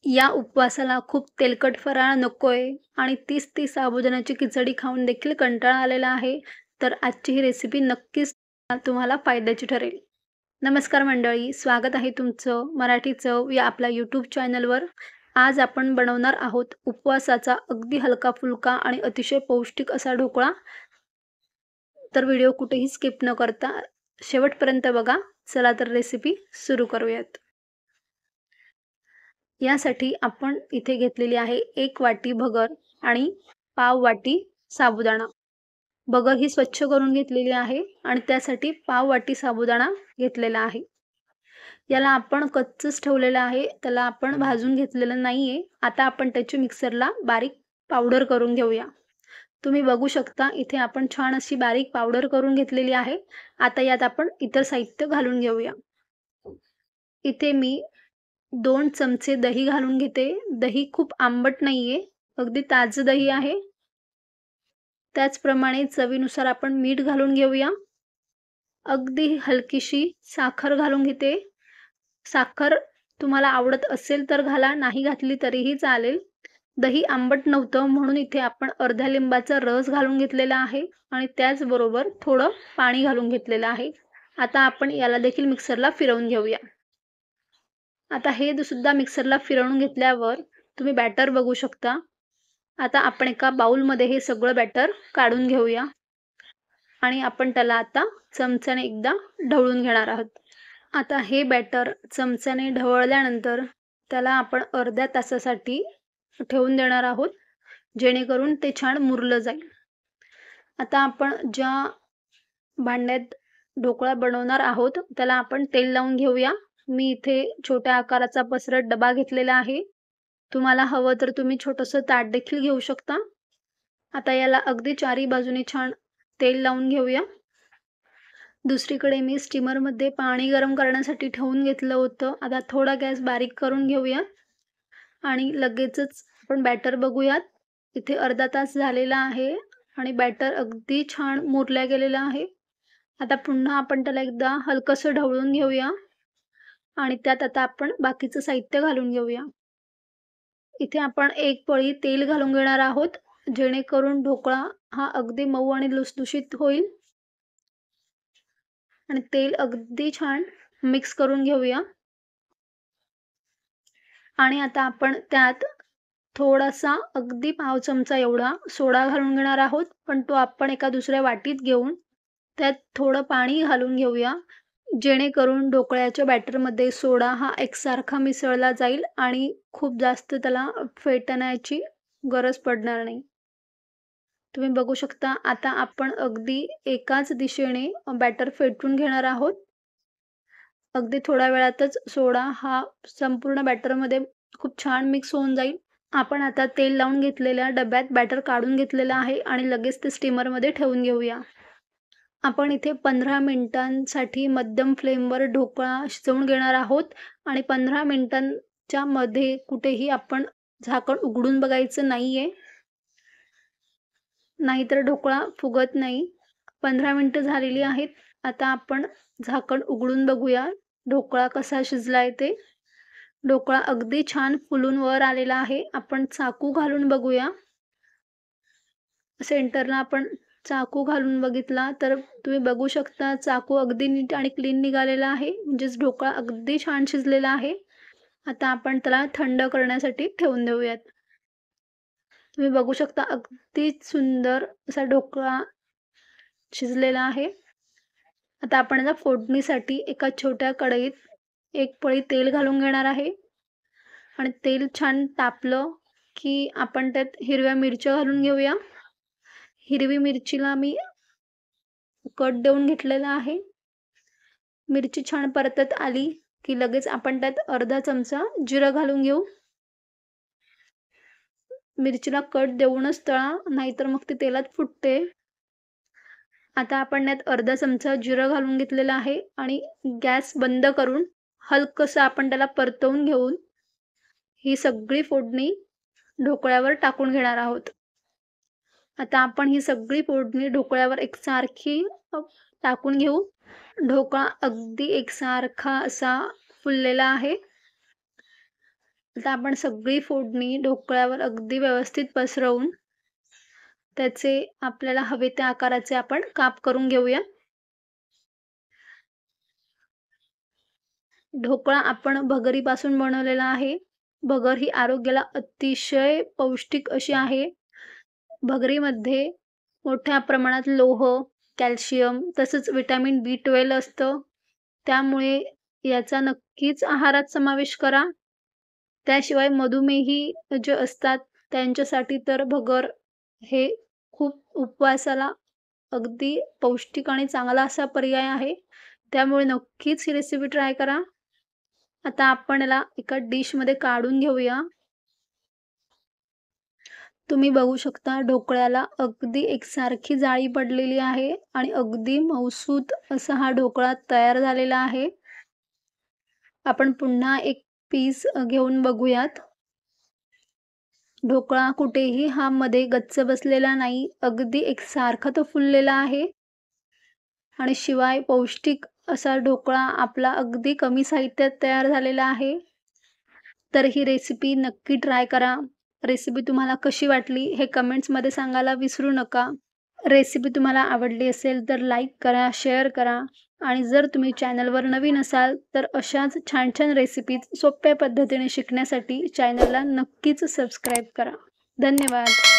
या उपवासाला खूप तेलकट फराळ नकोय आणि ती साबुदाण्याची खिचडी खाऊन देखील कंटाळा आलेला आहे. तर आजची ही रेसिपी नक्कीच तुम्हाला फायद्याची ठरेल. नमस्कार मंडळी, स्वागत आहे तुमचं मराठी चव या आपल्या यूट्यूब चॅनलवर. आज आपण बनवणार आहोत उपवासाचा अगदी हलका-फुलका आणि अतिशय पौष्टिक असा ढोकळा. तर व्हिडिओ कुठेही स्किप न करता शेवटपर्यंत बघा. चला तर रेसिपी सुरू करूयात. यासाठी आपण इथे घेतलेली आहे 1 वाटी भगर आणि पाव वाटी साबुदाणा. भगर ही स्वच्छ करून घेतलेली आहे आणि त्यासाठी पाव वाटी साबुदाणा घेतलेला आहे. याला आपण कच्चंच ठेवलेलं आहे. त्याला आपण भाजून घेतलेलं नाहीये. आता आपण त्याची मिक्सरला बारीक पावडर करून घेऊया. तुम्ही बघू शकता इथे आपण छान अशी बारीक पावडर करून घेतलेली आहे. आता यात आपण इतर साहित्य घालून घेऊया. इथे मी 2 चमचे दही घालून घेते. दही खूप आंबट नाहीये, अगदी ताजं दही आहे. त्याचप्रमाणे चवीनुसार आपण मीठ घालून घेऊया. अगदी हलकीशी साखर घालून घेते. साखर तुम्हाला आवडत असेल तर घाला, नाही घातली तरीही चालेल. दही आंबट नव्हतं म्हणून इथे आपण अर्ध्या लिंबाचा रस घालून घेतलेला आहे आणि त्याचबरोबर थोडं पाणी घालून घेतलेलं आहे. आता आपण याला देखील मिक्सरला फिरवून घेऊया. आता हे सुद्धा मिक्सरला फिरवून घेतल्यावर तुम्ही बॅटर बघू शकता. आता आपण एका बाउलमध्ये हे सगळं बॅटर काढून घेऊया आणि आपण त्याला आता चमच्याने एकदा ढवळून घेणार आहोत. आता हे बॅटर चमच्याने ढवळल्यानंतर त्याला आपण अर्ध्या तासासाठी ठेवून देणार आहोत, जेणेकरून ते छान मुरलं जाईल. आता आपण ज्या भांड्यात ढोकळा बनवणार आहोत त्याला आपण तेल लावून घेऊया. मी इथे छोट्या आकाराचा पसरट डबा घेतलेला आहे. तुम्हाला हवं तर तुम्ही छोटंसं ताट देखील घेऊ शकता. आता याला अगदी चारी बाजूने छान तेल लावून घेऊया. दुसरीकडे मी स्टीमरमध्ये पाणी गरम करण्यासाठी ठेवून घेतलं होतं. आता थोडा गॅस बारीक करून घेऊया आणि लगेचच आपण बॅटर बघूयात. इथे अर्धा तास झालेला आहे आणि बॅटर अगदी छान मुरल्या गेलेलं आहे. आता पुन्हा आपण त्याला एकदा हलकंसं ढवळून घेऊया आणि त्यात आता आपण बाकीचं साहित्य घालून घेऊया. इथे आपण 1 पळी तेल घालून घेणार आहोत, जेणेकरून ढोकळा हा अगदी मऊ आणि लुसलुशीत होईल. आणि तेल अगदी छान मिक्स करून घेऊया. आणि आता आपण त्यात थोडासा अगदी पाव चमचा एवढा सोडा घालून घेणार आहोत, पण तो आपण एका दुसऱ्या वाटीत घेऊन त्यात थोडं पाणी घालून घेऊया, जेणेकरून ढोकळ्याच्या बॅटरमध्ये सोडा हा एकसारखा मिसळला जाईल आणि खूप जास्त त्याला फेटण्याची गरज पडणार नाही. तुम्ही बघू शकता आता आपण अगदी एकाच दिशेने बॅटर फेटून घेणार आहोत. अगदी थोड्या वेळातच सोडा हा संपूर्ण बॅटरमध्ये खूप छान मिक्स होऊन जाईल. आपण आता तेल लावून घेतलेल्या डब्यात बॅटर काढून घेतलेलं आहे आणि लगेच ते स्टीमरमध्ये ठेवून घेऊया. आपण इथे 15 मिनिटांसाठी मध्यम फ्लेमवर ढोकळा शिजवून घेणार आहोत आणि 15 मिनिटांच्या मध्ये कुठेही आपण झाकण उघडून बघायचं नाहीये. नाहीतर ढोकळा फुगत नाही. 15 मिनिटं झालेली आहेत. आता आपण झाकण उघडून बघूया ढोकळा कसा शिजलाय ते. ढोकळा अगदी छान फुलून वर आलेला आहे. आपण चाकू घालून बघूया. सेंटरला आपण चाकू घालून बघितला तर तुम्ही बघू शकता चाकू अगदी नीट आणि क्लीन निघालेला आहे. म्हणजेच ढोकळा अगदी छान शिजलेला आहे. आता आपण त्याला थंड करण्यासाठी ठेवून देऊयात. तुम्ही बघू शकता अगदी सुंदर असा ढोकळा शिजलेला आहे. आता आपण याला फोडणीसाठी एका छोट्या कढईत 1 पळी तेल घालून घेणार आहे आणि तेल छान तापलं की आपण त्यात हिरव्या मिरच्या घालून घेऊया. हिरवी मिरचीला मी कट देऊन घेतलेला आहे. मिरची छान परतत आली की लगेच आपण त्यात अर्धा चमचा जिरं घालून घेऊ. मिरचीला कट देऊनच तळा, नाहीतर मग ती तेलात फुटते. आता आपण यात अर्धा चमचा जिरं घालून घेतलेलं आहे आणि गॅस बंद करून हलकंसं आपण त्याला परतवून घेऊन ही सगळी फोडणी ढोकळ्यावर टाकून घेणार आहोत. आता आपण ही सगळी फोडणी ढोकळ्यावर एकसारखी टाकून घेऊ. ढोकळा अगदी एकसारखा असा फुललेला आहे. आता आपण सगळी फोडणी ढोकळ्यावर अगदी व्यवस्थित पसरवून त्याचे आपल्याला हवे त्या आकाराचे आपण काप करून घेऊया. ढोकळा आपण भगरीपासून बनवलेला आहे. भगर ही आरोग्याला अतिशय पौष्टिक अशी आहे. भगरीमध्ये मोठ्या प्रमाणात लोह, कॅल्शियम तसंच व्हिटॅमिन B12 असतं. त्यामुळे याचा नक्कीच आहारात समावेश करा. त्याशिवाय मधुमेही जे असतात त्यांच्यासाठी तर भगर हे खूप उपवासाला अगदी पौष्टिक आणि चांगला असा पर्याय आहे. त्यामुळे नक्कीच ही रेसिपी ट्राय करा. आता आपण याला एका डिशमध्ये काढून घेऊया. तुम्ही बघू शकता ढोकळ्याला अगदी एकसारखी जाळी पडलेली आहे आणि अगदी मऊसूत असा हा ढोकळा तयार झालेला आहे. आपण पुन्हा एक पीस घेऊन बघूयात. ढोकळा कुठेही हा मध्ये गच्च बसलेला नाही. अगदी एकसारखा तो फुललेला आहे आणि शिवाय पौष्टिक असा ढोकळा आपला अगदी कमी साहित्यात तयार झालेला आहे. तर ही रेसिपी नक्की ट्राय करा. रेसिपी तुम्हाला कशी वाटली हे कमेंट्समध्ये सांगायला विसरू नका. रेसिपी तुम्हाला आवडली असेल तर लाईक करा, शेअर करा आणि जर तुम्ही चॅनलवर नवीन असाल तर अशाच छान-छान रेसिपीज सोप्या पद्धतीने शिकण्यासाठी चॅनलला नक्कीच सबस्क्राईब करा. धन्यवाद.